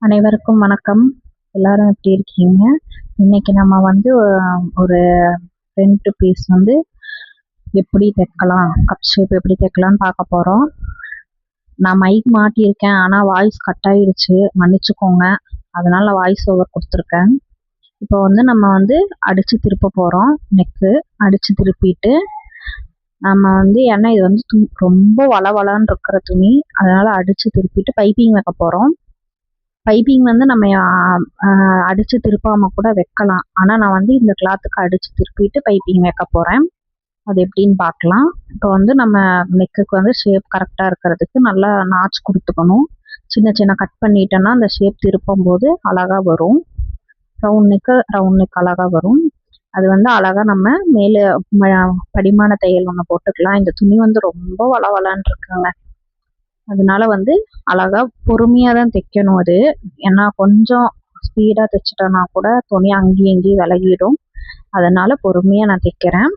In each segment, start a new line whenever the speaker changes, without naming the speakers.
அனைவருக்கும் வணக்கம். எல்லாரும் எப்படி இருக்கீங்க? இன்னைக்கு நம்ம வந்து ஒரு ஃப்ரண்ட் பீஸ் வந்து எப்படி தைக்கலாம், கப் ஷேப் எப்படி தைக்கலாம்னு பார்க்க போகிறோம். நான் மைக் மாட்டியிருக்கேன், ஆனால் வாய்ஸ் கட் ஆகிடுச்சு, மன்னிச்சுக்கோங்க. அதனால வாய்ஸ் ஓவர் கொடுத்துருக்கேன். இப்போ வந்து நம்ம வந்து அடித்து திருப்ப போகிறோம். நெக்கு அடித்து திருப்பிட்டு நம்ம வந்து ஏன்னா இது வந்து ரொம்ப வளவளான்னு இருக்கிற துணி, அதனால அடித்து திருப்பிட்டு பைப்பிங் வைக்க போகிறோம். பைப்பிங் வந்து நம்ம அடித்து திருப்பாமல் கூட வைக்கலாம். ஆனால் நான் வந்து இந்த கிளாத்துக்கு அடித்து திருப்பிட்டு பைப்பிங் வைக்க போகிறேன். அது எப்படின்னு பார்க்கலாம். இப்போ வந்து நம்ம நெக்குக்கு வந்து ஷேப் கரெக்டாக இருக்கிறதுக்கு நல்லா நாச் கொடுத்துக்கணும். சின்ன சின்ன கட் பண்ணிட்டோன்னா அந்த ஷேப் திருப்பும் போது அழகாக வரும். ரவுண்ட் நெக் அழகாக வரும். அது வந்து அழகாக நம்ம மேலே படிமான தையல் ஒன்று போட்டுக்கலாம். இந்த துணி வந்து ரொம்ப வளவளான்னு இருக்குங்க. அதனால வந்து அழகாக பொறுமையாக தான் தைக்கணும். அது ஏன்னா கொஞ்சம் ஸ்பீடாக தைச்சிட்டோன்னா கூட துணி அங்கேயும் இங்கேயும் விலகிடும். அதனால் பொறுமையாக நான் தைக்கிறேன்.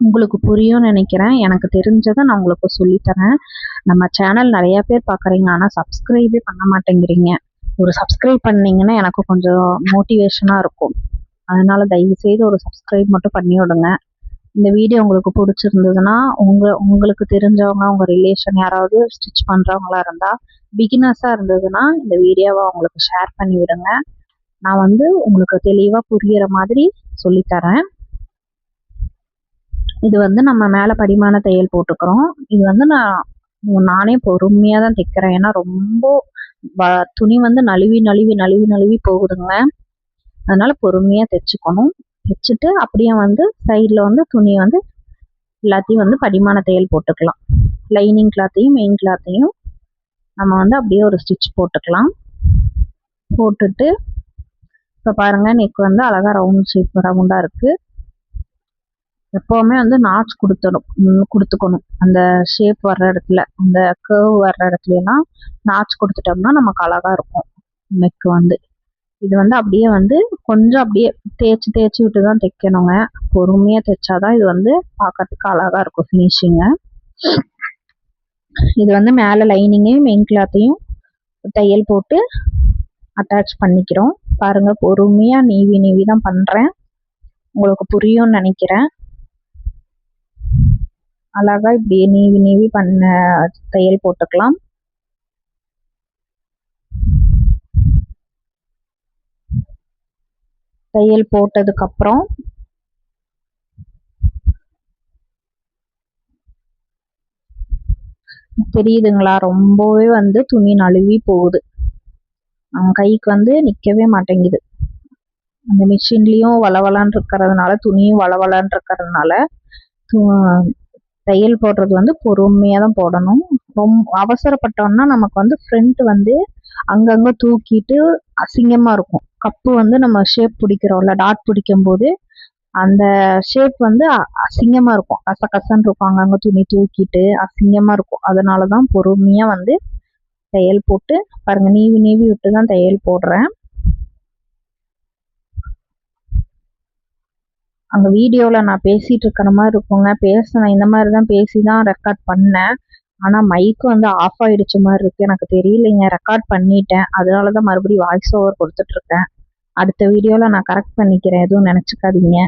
உங்களுக்கு புரியும்னு நினைக்கிறேன். எனக்கு தெரிஞ்சதை நான் உங்களுக்கு சொல்லித்தரேன். நம்ம சேனல் நிறையா பேர் பார்க்குறீங்க, ஆனால் சப்ஸ்கிரைபே பண்ண மாட்டேங்கிறீங்க. ஒரு சப்ஸ்கிரைப் பண்ணிங்கன்னா எனக்கு கொஞ்சம் மோட்டிவேஷனாக இருக்கும். அதனால் தயவுசெய்து ஒரு சப்ஸ்கிரைப் மட்டும் பண்ணி விடுங்க. இந்த வீடியோ உங்களுக்கு பிடிச்சிருந்ததுன்னா உங்களுக்கு தெரிஞ்சவங்க, உங்கள் ரிலேஷன் யாராவது ஸ்டிச் பண்ணுறவங்களா இருந்தால், பிகினர்ஸாக இருந்ததுன்னா இந்த வீடியோவை அவங்களுக்கு ஷேர் பண்ணி விடுங்க. நான் வந்து உங்களுக்கு தெளிவாக புரிகிற மாதிரி சொல்லித்தரேன். இது வந்து நம்ம மேலே படிமான தையல் போட்டுக்கிறோம். இது வந்து நானே பொறுமையாக தான் தைக்கிறேன். ஏன்னா ரொம்ப துணி வந்து நழுவி போகுதுங்க. அதனால பொறுமையாக தைச்சிக்கணும். தைச்சிட்டு அப்படியே வந்து சைடில் வந்து துணியை வந்து எல்லாத்தையும் வந்து படிமான தையல் போட்டுக்கலாம். லைனிங் கிளாத்தையும் மெயின் கிளாத்தையும் நம்ம வந்து அப்படியே ஒரு ஸ்டிச் போட்டுக்கலாம். போட்டுட்டு இப்போ பாருங்கள், நெக் வந்து அழகாக ரவுண்டாக இருக்குது. எப்போவுமே வந்து நாச் கொடுத்துக்கணும். அந்த ஷேப் வர்ற இடத்துல, அந்த கர்வ் வர்ற இடத்துலலாம் நாச் கொடுத்துட்டோம்னா நமக்கு அழகாக இருக்கும் நெக் வந்து. இது வந்து அப்படியே வந்து கொஞ்சம் அப்படியே தேய்ச்சி விட்டு தான் தைக்கணுங்க. பொறுமையாக தைச்சாதான் இது வந்து பார்க்கறதுக்கு அழகாக இருக்கும் ஃபினிஷிங்கு. இது வந்து மேலே லைனிங்கையும் மெயின் கிளாத்தையும் தையல் போட்டு அட்டாச் பண்ணிக்கிறோம். பாருங்கள், பொறுமையாக நீவி தான் பண்ணுறேன். உங்களுக்கு புரியும்னு நினைக்கிறேன். அழகாக இப்படியே நீவி பண்ண தையல் போட்டுக்கலாம். தையல் போட்டதுக்கப்புறம் தெரியுதுங்களா, ரொம்பவே வந்து துணி நழுவி போகுது. கைக்கு வந்து நிற்கவே மாட்டேங்குது. அந்த மிஷின்லேயும் வளவளான்னு இருக்கிறதுனால, துணியும் வளவளான்னு இருக்கிறதுனால தையல் போடுறது வந்து பொறுமையாக தான் போடணும். ரொம்ப அவசரப்பட்டோம்னா நமக்கு வந்து ஃப்ரண்ட் வந்து அங்கங்கே தூக்கிட்டு அசிங்கமாக இருக்கும். கப்பு வந்து நம்ம ஷேப் பிடிக்கிறோம்ல, டாட் பிடிக்கும் போது அந்த ஷேப் வந்து அசிங்கமாக இருக்கும். கசன்னு இருக்கும். அங்கங்கே துணி தூக்கிட்டு அசிங்கமாக இருக்கும். அதனால தான் பொறுமையாக வந்து தையல் போட்டு பாருங்கள், நீவி விட்டு தான் தையல் போடுறேன். அங்கே வீடியோவில் நான் பேசிகிட்டு இருக்கிற மாதிரி இருக்குங்க. பேசினேன், இந்த மாதிரி தான் பேசி தான் ரெக்கார்ட் பண்ணேன். ஆனால் மைக்கு வந்து ஆஃப் ஆகிடுச்ச மாதிரி இருக்குது. எனக்கு தெரியலைங்க. ரெக்கார்ட் பண்ணிட்டேன், அதனால தான் மறுபடியும் வாய்ஸ் ஓவர் கொடுத்துட்ருக்கேன். அடுத்த வீடியோவில் நான் கரெக்ட் பண்ணிக்கிறேன், எதுவும் நினச்சிக்காதீங்க.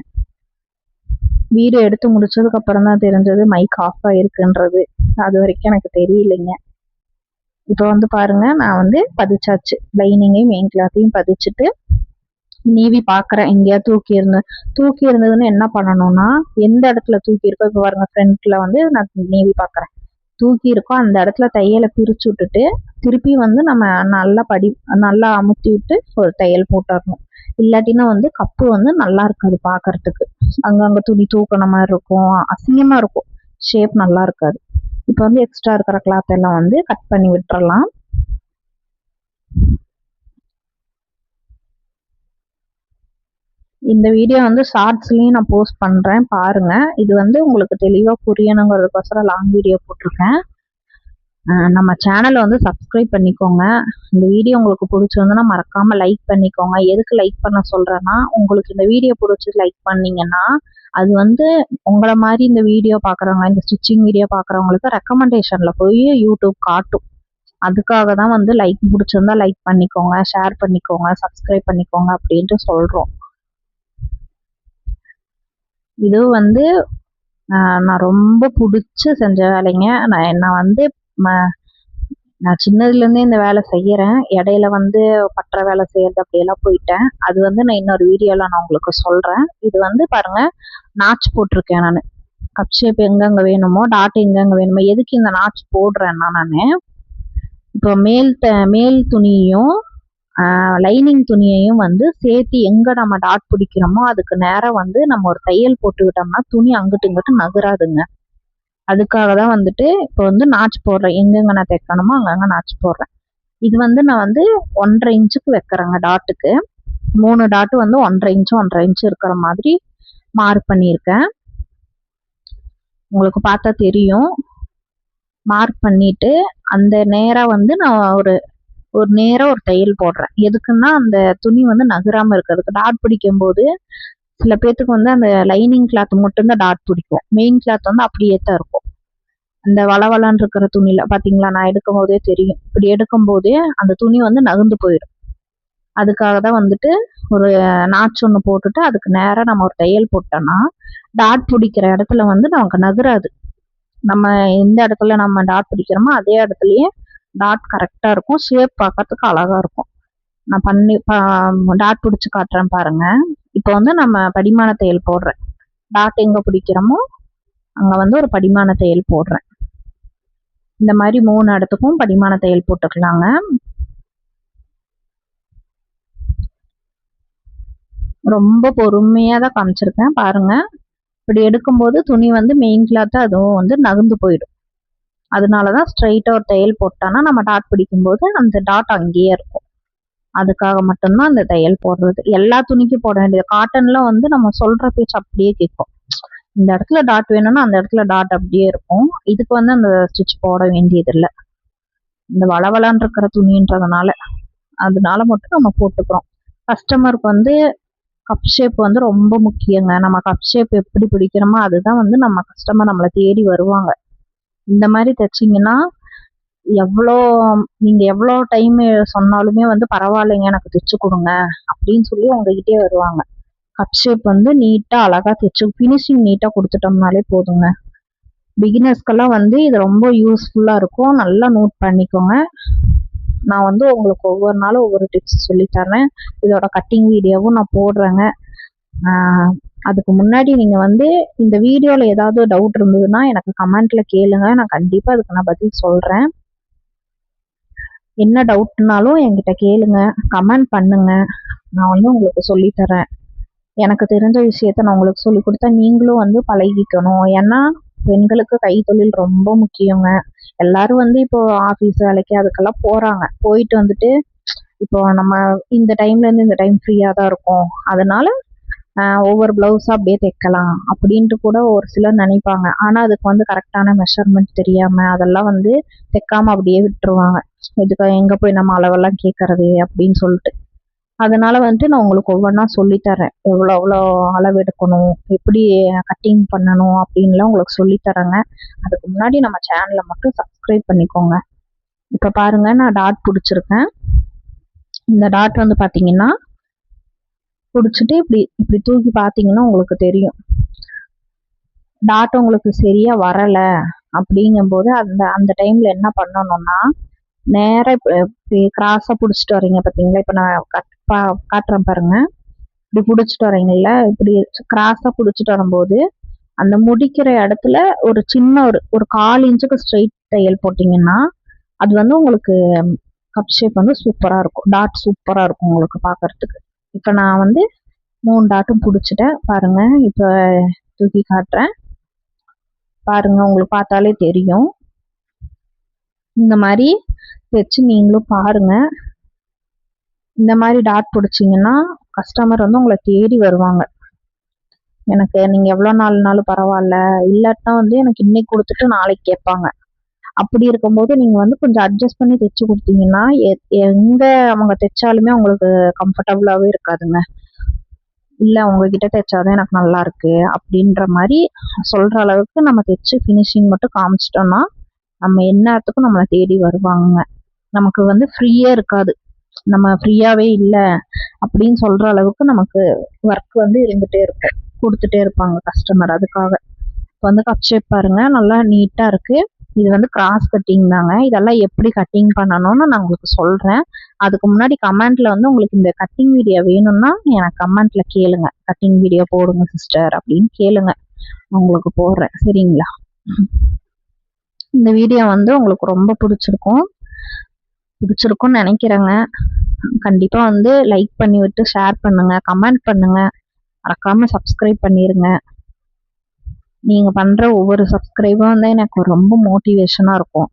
வீடியோ எடுத்து முடிச்சதுக்கப்புறம் தான் தெரிஞ்சது மைக் ஆஃப் ஆகிருக்குன்றது. அது வரைக்கும் எனக்கு தெரியலைங்க. இப்போ வந்து பாருங்கள், நான் வந்து பதிச்சாச்சு. லைனிங்கையும் மெயின் கிளாத்தையும் பதிச்சுட்டு நீவி பார்க்குறேன். எங்கேயா தூக்கி இருந்ததுன்னு என்ன பண்ணணும்னா, எந்த இடத்துல தூக்கி இருக்கோ, இப்போ பாருங்க ஃப்ரண்ட்ல வந்து நான் நீவி பார்க்குறேன். தூக்கி இருக்கோ அந்த இடத்துல தையலை பிரித்து விட்டுட்டு திருப்பி வந்து நம்ம நல்லா அமுத்தி விட்டு ஒரு தையல் போட்டுடணும். இல்லாட்டினா வந்து கப்பு வந்து நல்லா இருக்காது பார்க்கறதுக்கு. அங்கங்கே துணி தூக்கின மாதிரி இருக்கும், அசிங்கமாக இருக்கும், ஷேப் நல்லா இருக்காது. இப்போ வந்து எக்ஸ்ட்ரா இருக்கிற கிளாத் எல்லாம் வந்து கட் பண்ணி விட்டுறலாம். இந்த வீடியோ வந்து ஷார்ட்ஸ்லேயும் நான் போஸ்ட் பண்ணுறேன், பாருங்கள். இது வந்து உங்களுக்கு தெளிவாக புரியணுங்கிறதுக்கோசரம் லாங் வீடியோ போட்டிருக்கேன். நம்ம சேனலை வந்து சப்ஸ்கிரைப் பண்ணிக்கோங்க. இந்த வீடியோ உங்களுக்கு பிடிச்சிருந்ததுன்னா மறக்காமல் லைக் பண்ணிக்கோங்க. எதுக்கு லைக் பண்ண சொல்கிறேன்னா, உங்களுக்கு இந்த வீடியோ பிடிச்சி லைக் பண்ணிங்கன்னா அது வந்து உங்களை மாதிரி இந்த வீடியோ பார்க்குறவங்க, இந்த ஸ்டிச்சிங் வீடியோ பார்க்குறவங்களுக்கு ரெக்கமெண்டேஷனில் போய் யூடியூப் காட்டும். அதுக்காக தான் வந்து லைக் பிடிச்சிருந்தா லைக் பண்ணிக்கோங்க, ஷேர் பண்ணிக்கோங்க, சப்ஸ்கிரைப் பண்ணிக்கோங்க அப்படின்ட்டு சொல்கிறோம். இது வந்து நான் ரொம்ப பிடிச்சி செஞ்ச வேலைங்க. நான் வந்து நான் சின்னதுலேருந்தே இந்த வேலை செய்கிறேன். இடையில வந்து பற்ற வேலை செய்கிறது அப்படியெல்லாம் போயிட்டேன். அது வந்து நான் இன்னொரு வீடியோவில் நான் உங்களுக்கு சொல்கிறேன். இது வந்து பாருங்கள், நாச் போட்டிருக்கேன் நான். கப் ஷேப் எங்கெங்கே வேணுமோ, டாட் எங்கெங்கே வேணுமோ. எதுக்கு இந்த நாச் போடுறேன்னா, நான் இப்போ மேல் துணியையும் லைனிங் துணியையும் வந்து சேர்த்து எங்கே நம்ம டாட் பிடிக்கிறோமோ அதுக்கு நேராக வந்து நம்ம ஒரு தையல் போட்டுக்கிட்டோம்னா துணி அங்கிட்டு இங்கிட்டு நகராதுங்க. அதுக்காக தான் வந்துட்டு இப்போ வந்து நாச் போடுறேன். எங்கெங்கே நான் தைக்கணுமோ அங்கங்கே நாச் போடுறேன். இது வந்து நான் வந்து 1.5 இன்ச்சுக்கு வைக்கிறேங்க டாட்டுக்கு. 3 டாட்டு வந்து 1.5 இன்ச்சு இருக்கிற மாதிரி மார்க் பண்ணியிருக்கேன். உங்களுக்கு பார்த்தா தெரியும். மார்க் பண்ணிட்டு அந்த நேராக வந்து நான் ஒரு நேராக ஒரு தையல் போடுறேன். எதுக்குன்னா அந்த துணி வந்து நகராமல் இருக்கிறதுக்கு. டாட் பிடிக்கும் போது சில பேர்த்துக்கு வந்து அந்த லைனிங் கிளாத் மட்டும்தான் டாட் பிடிக்கும். மெயின் கிளாத் வந்து அப்படியே தான் இருக்கும். அந்த வளவளான்னு இருக்கிற துணியில் பார்த்தீங்களா, நான் எடுக்கும் போதே தெரியும். இப்படி எடுக்கும் போதே அந்த துணி வந்து நகர்ந்து போயிடும். அதுக்காக தான் வந்துட்டு ஒரு நாச்சு ஒன்று போட்டுட்டு அதுக்கு நேராக நம்ம ஒரு தையல் போட்டோம்னா டாட் பிடிக்கிற இடத்துல வந்து நமக்கு நகராது. நம்ம எந்த இடத்துல நம்ம டாட் பிடிக்கிறோமோ அதே இடத்துலயே டாட் கரெக்டாக இருக்கும். ஷேப் பார்க்கறதுக்கு அழகாக இருக்கும். நான் டாட் பிடிச்சி காட்டுறேன் பாருங்க. இப்போ வந்து நம்ம படிமான தையல் போடுறேன். டாட் எங்கே பிடிக்கிறோமோ அங்கே வந்து ஒரு படிமான தையல் போடுறேன். இந்த மாதிரி 3 இடத்துக்கும் படிமான தையல் போட்டுக்கலாங்க. ரொம்ப பொறுமையாக தான் காமிச்சிருக்கேன் பாருங்க. இப்படி எடுக்கும்போது துணி வந்து மெயின் கிளாத்து அதுவும் வந்து நகர்ந்து போயிடும். அதனால தான் ஸ்ட்ரைட்டாக ஒரு தையல் போட்டோன்னா நம்ம டாட் பிடிக்கும்போது அந்த டாட் அங்கேயே இருக்கும். அதுக்காக மட்டும்தான் அந்த தையல் போடுறது. எல்லா துணிக்கும் போட வேண்டியது. காட்டனில் வந்து நம்ம சொல்கிற பேச்சு அப்படியே கேட்கும். இந்த இடத்துல டாட் வேணும்னா அந்த இடத்துல டாட் அப்படியே இருக்கும். இதுக்கு வந்து அந்த ஸ்டிச் போட வேண்டியதில்லை. இந்த வளவளான்னு இருக்கிற துணின்றதுனால அதனால மட்டும் நம்ம போட்டுக்கிறோம். கஸ்டமருக்கு வந்து கப் ஷேப் வந்து ரொம்ப முக்கியங்க. நம்ம கப் ஷேப் எப்படி பிடிக்கிறோமோ அதுதான் வந்து நம்ம கஸ்டமர் நம்மளை தேடி வருவாங்க. இந்த மாதிரி தைச்சிங்கன்னா நீங்கள் எவ்வளோ டைம் சொன்னாலுமே வந்து பரவாயில்லைங்க எனக்கு தைச்சு கொடுங்க அப்படின்னு சொல்லி உங்ககிட்டே வருவாங்க. கப் ஷேப் வந்து நீட்டாக அழகாக தைச்சு ஃபினிஷிங் நீட்டாக கொடுத்துட்டோம்னாலே போதுங்க. பிகினர்ஸ்க்கெல்லாம் வந்து இது ரொம்ப யூஸ்ஃபுல்லாக இருக்கும். நல்லா நோட் பண்ணிக்கோங்க. நான் வந்து உங்களுக்கு ஒவ்வொரு நாளும் ஒவ்வொரு டிப்ஸ் சொல்லித்தரேன். இதோட கட்டிங் வீடியோவும் நான் போடுறேங்க. அதுக்கு முன்னாடி நீங்கள் வந்து இந்த வீடியோவில் ஏதாவது டவுட் இருந்ததுன்னா எனக்கு கமெண்ட்டில் கேளுங்க. நான் கண்டிப்பாக அதுக்கு நான் பதில் சொல்கிறேன். என்ன டவுட்னாலும் என்கிட்ட கேளுங்க, கமெண்ட் பண்ணுங்க. நான் வந்து உங்களுக்கு சொல்லித்தரேன். எனக்கு தெரிஞ்ச விஷயத்த நான் உங்களுக்கு சொல்லி கொடுத்தா நீங்களும் வந்து பழகிக்கணும். ஏன்னா பெண்களுக்கு கைத்தொழில் ரொம்ப முக்கியங்க. எல்லாரும் வந்து இப்போ ஆஃபீஸ் வேலைக்கு அதுக்கெல்லாம் போகிறாங்க. போயிட்டு வந்துட்டு இப்போ நம்ம இந்த டைம்லேருந்து இந்த டைம் ஃப்ரீயாக தான் இருக்கும், அதனால ஒவ்வொரு ப்ளவுஸாக அப்படியே தைக்கலாம் அப்படின்ட்டு கூட ஒரு சிலர் நினைப்பாங்க. ஆனால் அதுக்கு வந்து கரெக்டான மெஷர்மெண்ட் தெரியாமல் அதெல்லாம் வந்து தைக்காமல் அப்படியே விட்டுருவாங்க. இதுக்கு எங்கே போய் நம்ம அளவெல்லாம் கேட்கறது அப்படின்னு சொல்லிட்டு. அதனால வந்துட்டு நான் உங்களுக்கு ஒவ்வொன்றா சொல்லித்தரேன். எவ்வளோ அளவு எடுக்கணும், எப்படி கட்டிங் பண்ணணும் அப்படின்லாம் உங்களுக்கு சொல்லித்தரேங்க. அதுக்கு முன்னாடி நம்ம சேனலை மட்டும் சப்ஸ்கிரைப் பண்ணிக்கோங்க. இப்போ பாருங்கள், நான் டாட் பிடிச்சிருக்கேன். இந்த டாட் வந்து பார்த்தீங்கன்னா பிடிச்சிட்டு இப்படி தூக்கி பார்த்தீங்கன்னா உங்களுக்கு தெரியும். டாட் உங்களுக்கு சரியாக வரலை அப்படிங்கும்போது அந்த டைமில் என்ன பண்ணணும்னா நேராக இப்படி கிராஸாக பிடிச்சிட்டு வரீங்க பார்த்தீங்களா. இப்போ நான் காட்டுறேன் பாருங்க. இப்படி பிடிச்சிட்டு வரீங்கல்ல, இப்படி கிராஸாக பிடிச்சிட்டு வரும்போது அந்த முடிக்கிற இடத்துல ஒரு சின்ன ஒரு 1/4 இன்ச்சுக்கு ஸ்ட்ரைட் தையல் போட்டிங்கன்னா அது வந்து உங்களுக்கு கப் ஷேப் வந்து சூப்பராக இருக்கும். டாட் சூப்பராக இருக்கும் உங்களுக்கு பார்க்கறதுக்கு. இப்போ நான் வந்து 3 டாட்டும் பிடிச்சிட்டேன் பாருங்க. இப்போ தூக்கி காட்டுறேன் பாருங்க, உங்களுக்கு பார்த்தாலே தெரியும். இந்த மாதிரி தைச்சு நீங்களும் பாருங்க. இந்த மாதிரி டாட் பிடிச்சிங்கன்னா கஸ்டமர் வந்து உங்களை தேடி வருவாங்க. எனக்கு நீங்கள் எவ்வளோ நாள்னாலும் பரவாயில்ல, இல்லாட்டா வந்து எனக்கு இன்னைக்கு கொடுத்துட்டு நாளைக்கு கேட்பாங்க. அப்படி இருக்கும்போது நீங்கள் வந்து கொஞ்சம் அட்ஜஸ்ட் பண்ணி தைச்சு கொடுத்தீங்கன்னா எங்கே அவங்க தைச்சாலுமே அவங்களுக்கு கம்ஃபர்டபுளாகவே இருக்காதுங்க. இல்லை உங்ககிட்ட தைச்சாதான் எனக்கு நல்லா இருக்கு அப்படின்ற மாதிரி சொல்கிற அளவுக்கு நம்ம தைச்சு ஃபினிஷிங் மட்டும் காமிச்சிட்டோம்னா நம்ம எல்லாத்துக்கும் நம்மளை தேடி வருவாங்க. நமக்கு வந்து ஃப்ரீயே இருக்காது. நம்ம ஃப்ரீயாவே இல்லை அப்படின்னு சொல்ற அளவுக்கு நமக்கு ஒர்க் வந்து இருந்துட்டே இருக்கும், கொடுத்துட்டே இருப்பாங்க கஸ்டமர். அதுக்காக இப்போ வந்து கப் ஷேப் பாருங்க, நல்லா நீட்டா இருக்கு. இது வந்து கிராஸ் கட்டிங் தாங்க. இதெல்லாம் எப்படி கட்டிங் பண்ணணும்னு நான் உங்களுக்கு சொல்றேன். அதுக்கு முன்னாடி கமெண்ட்ல வந்து உங்களுக்கு இந்த கட்டிங் வீடியோ வேணும்னா எனக்கு கமெண்ட்ல கேளுங்க, கட்டிங் வீடியோ போடுங்க சிஸ்டர் அப்படின்னு கேளுங்க, உங்களுக்கு போடுறேன். சரிங்களா? இந்த வீடியோ வந்து உங்களுக்கு ரொம்ப பிடிச்சிருக்கும்னு நினைக்கிறேங்க. கண்டிப்பா வந்து லைக் பண்ணி விட்டு ஷேர் பண்ணுங்க, கமெண்ட் பண்ணுங்க, மறக்காம சப்ஸ்கிரைப் பண்ணிருங்க. நீங்க பண்ற ஒவ்வொரு சப்ஸ்கிரைபும் வந்து எனக்கு ரொம்ப மோட்டிவேஷனா இருக்கும்.